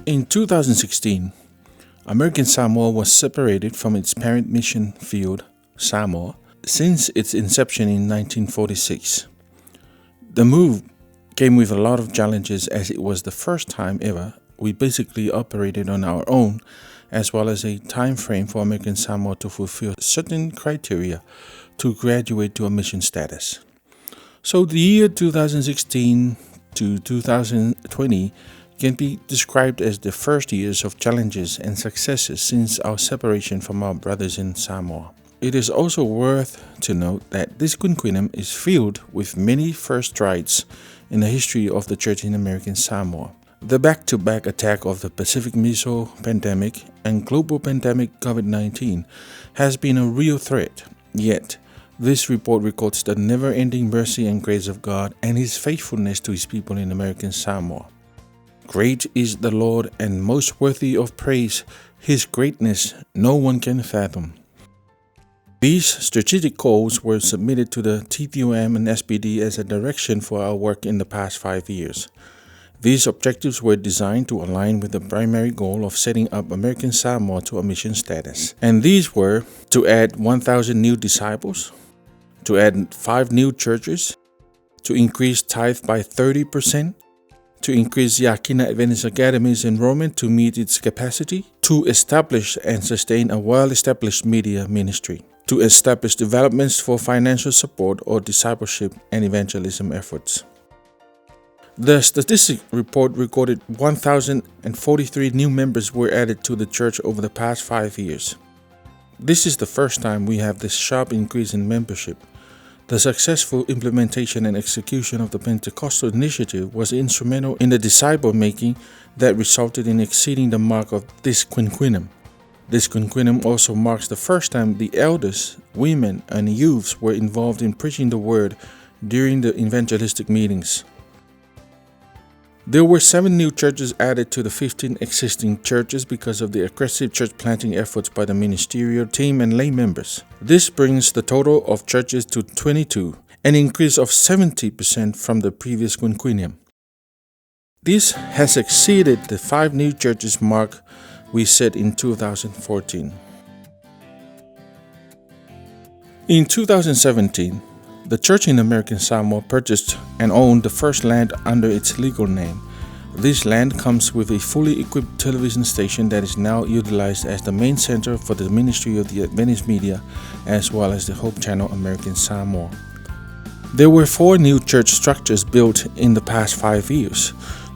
In 2016, American Samoa was separated from its parent mission field, Samoa, since its inception in 1946. The move came with a lot of challenges as it was the first time ever we basically operated on our own, as well as a time frame for American Samoa to fulfill certain criteria to graduate to a mission status. So the year 2016 to 2020 can be described as the first years of challenges and successes since our separation from our brothers in Samoa. It is also worth to note that this quinquennium is filled with many first strides in the history of the church in American Samoa. The back-to-back attack of the Pacific Missile pandemic and global pandemic COVID-19 has been a real threat, yet this report records the never-ending mercy and grace of God and His faithfulness to His people in American Samoa. Great is the Lord and most worthy of praise. His greatness no one can fathom. These strategic goals were submitted to the TPOM and SPD as a direction for our work in the past 5 years. These objectives were designed to align with the primary goal of setting up American Samoa to a mission status. And these were to add 1,000 new disciples, to add 5 new churches, to increase tithe by 30%, to increase Yakina Adventist Academy's enrollment to meet its capacity, to establish and sustain a well-established media ministry, to establish developments for financial support or discipleship and evangelism efforts. The statistic report recorded 1,043 new members were added to the church over the past 5 years. This is the first time we have this sharp increase in membership. The successful implementation and execution of the Pentecostal initiative was instrumental in the disciple-making that resulted in exceeding the mark of this quinquennium. This quinquennium also marks the first time the elders, women, and youths were involved in preaching the word during the evangelistic meetings. There were 7 new churches added to the 15 existing churches because of the aggressive church planting efforts by the ministerial team and lay members. This brings the total of churches to 22, an increase of 70% from the previous quinquennium. This has exceeded the 5 new churches mark we set in 2014. In 2017, the church in American Samoa purchased and owned the first land under its legal name. This land comes with a fully equipped television station that is now utilized as the main center for the ministry of the Adventist media as well as the Hope Channel American Samoa. There were 4 new church structures built in the past 5 years.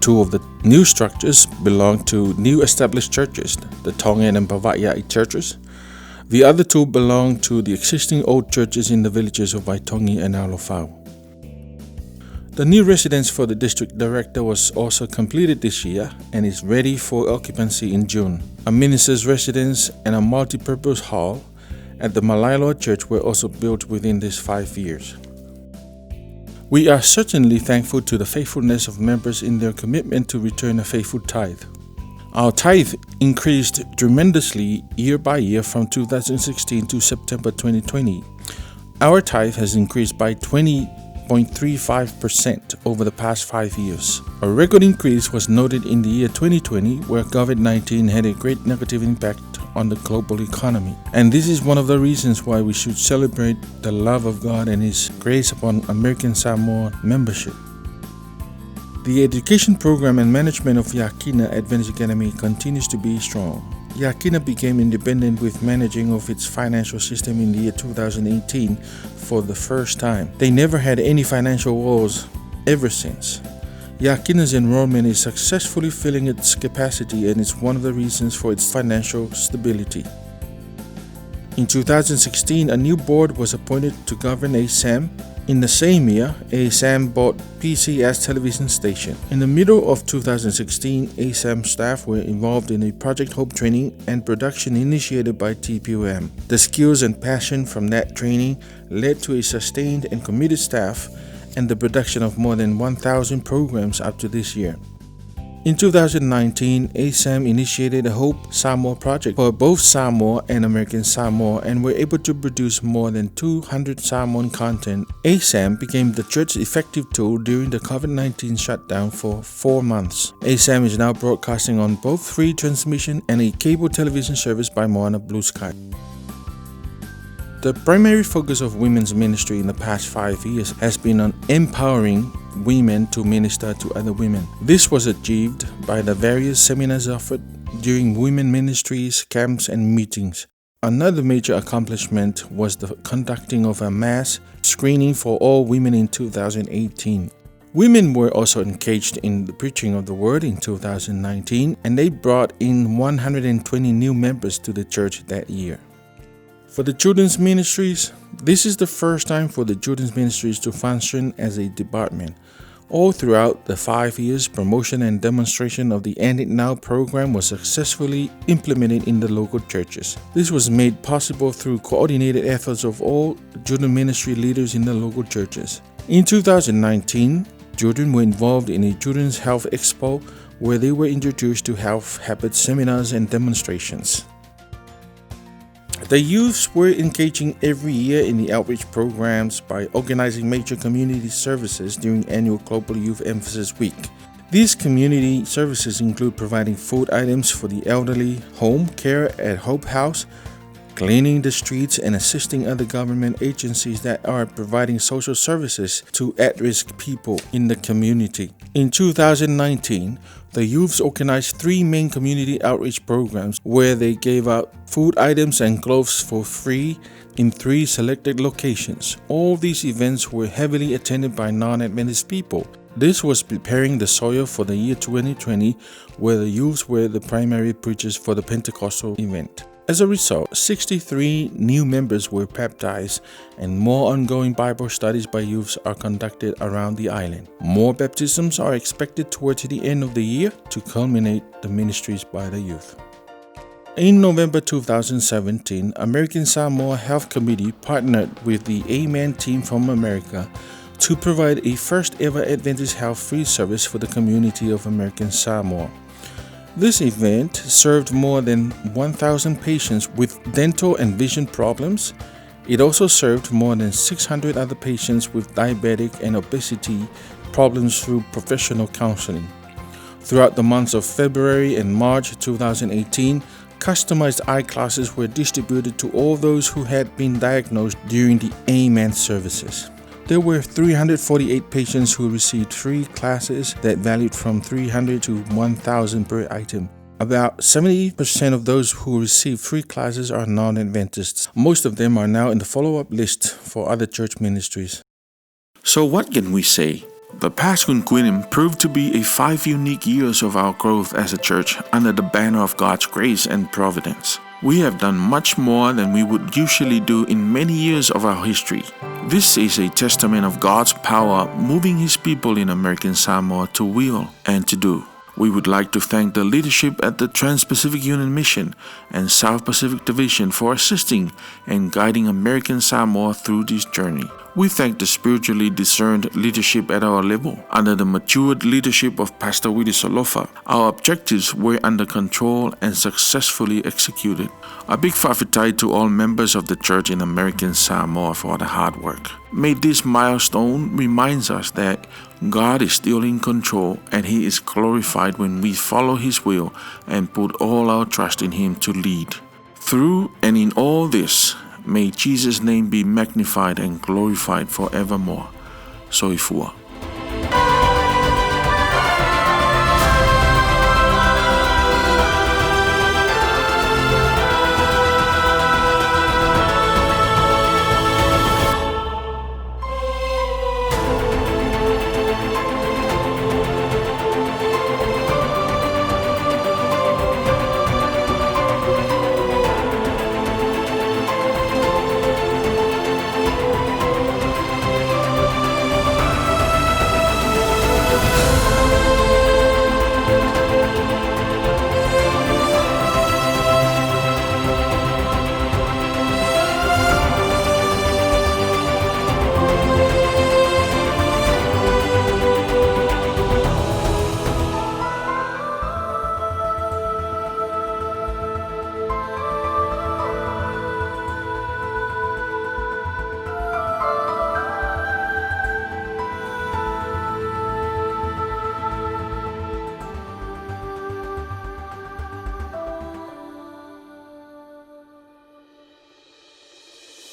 2 of the new structures belong to new established churches, the Tongan and Pava'iai churches. The other 2 belong to the existing old churches in the villages of Waitongi and Alofau. The new residence for the district director was also completed this year and is ready for occupancy in June. A minister's residence and a multi-purpose hall at the Malailua Church were also built within these 5 years. We are certainly thankful to the faithfulness of members in their commitment to return a faithful tithe. Our tithe increased tremendously year by year from 2016 to September 2020. Our tithe has increased by 20.35% over the past 5 years. A record increase was noted in the year 2020, where COVID-19 had a great negative impact on the global economy. And this is one of the reasons why we should celebrate the love of God and His grace upon American Samoa membership. The education program and management of Yakina Adventist Academy continues to be strong. Yakina became independent with managing of its financial system in the year 2018 for the first time. They never had any financial woes ever since. Yakina's enrollment is successfully filling its capacity and is one of the reasons for its financial stability. In 2016, a new board was appointed to govern ASAM. In the same year, ASAM bought PCS television station. In the middle of 2016, ASAM staff were involved in a Project Hope training and production initiated by TPOM. The skills and passion from that training led to a sustained and committed staff and the production of more than 1,000 programs up to this year. In 2019, ASAM initiated a Hope Samoa project for both Samoa and American Samoa and were able to produce more than 200 Samoan content. ASAM became the church's effective tool during the COVID-19 shutdown for 4 months. ASAM is now broadcasting on both free transmission and a cable television service by Moana Blue Sky. The primary focus of women's ministry in the past 5 years has been on empowering women to minister to other women. This was achieved by the various seminars offered during women ministries, camps, and meetings. Another major accomplishment was the conducting of a mass screening for all women in 2018. Women were also engaged in the preaching of the word in 2019, and they brought in 120 new members to the church that year. For the children's ministries, this is the first time for the children's ministries to function as a department. All throughout the 5 years, promotion and demonstration of the End It Now program was successfully implemented in the local churches. This was made possible through coordinated efforts of all children ministry leaders in the local churches. In 2019, children were involved in a Children's Health Expo where they were introduced to health habit seminars and demonstrations. The youths were engaging every year in the outreach programs by organizing major community services during annual Global Youth Emphasis Week. These community services include providing food items for the elderly, home care at Hope House, cleaning the streets, and assisting other government agencies that are providing social services to at-risk people in the community. In 2019, the youths organized 3 main community outreach programs where they gave out food items and clothes for free in 3 selected locations. All these events were heavily attended by non-Adventist people. This was preparing the soil for the year 2020, where the youths were the primary preachers for the Pentecostal event. As a result, 63 new members were baptized and more ongoing Bible studies by youths are conducted around the island. More baptisms are expected towards the end of the year to culminate the ministries by the youth. In November 2017, American Samoa Health Committee partnered with the Amen team from America to provide a first ever Adventist health free service for the community of American Samoa. This event served more than 1,000 patients with dental and vision problems. It also served more than 600 other patients with diabetic and obesity problems through professional counseling. Throughout the months of February and March 2018, customized eye glasses were distributed to all those who had been diagnosed during the Amen services. There were 348 patients who received free classes that valued from $300 to $1,000 per item. About 70% of those who received free classes are non-Adventists. Most of them are now in the follow-up list for other church ministries. So what can we say? The past quinquennium proved to be 5 unique years of our growth as a church under the banner of God's grace and providence. We have done much more than we would usually do in many years of our history. This is a testament of God's power moving His people in American Samoa to will and to do. We would like to thank the leadership at the Trans-Pacific Union Mission and South Pacific Division for assisting and guiding American Samoa through this journey. We thank the spiritually discerned leadership at our level. Under the matured leadership of Pastor Willie Solofa, our objectives were under control and successfully executed. A big whawhitai to all members of the church in American Samoa for the hard work. May this milestone reminds us that God is still in control and He is glorified when we follow His will and put all our trust in Him to lead. Through and in all this, may Jesus' name be magnified and glorified forevermore. Soifua.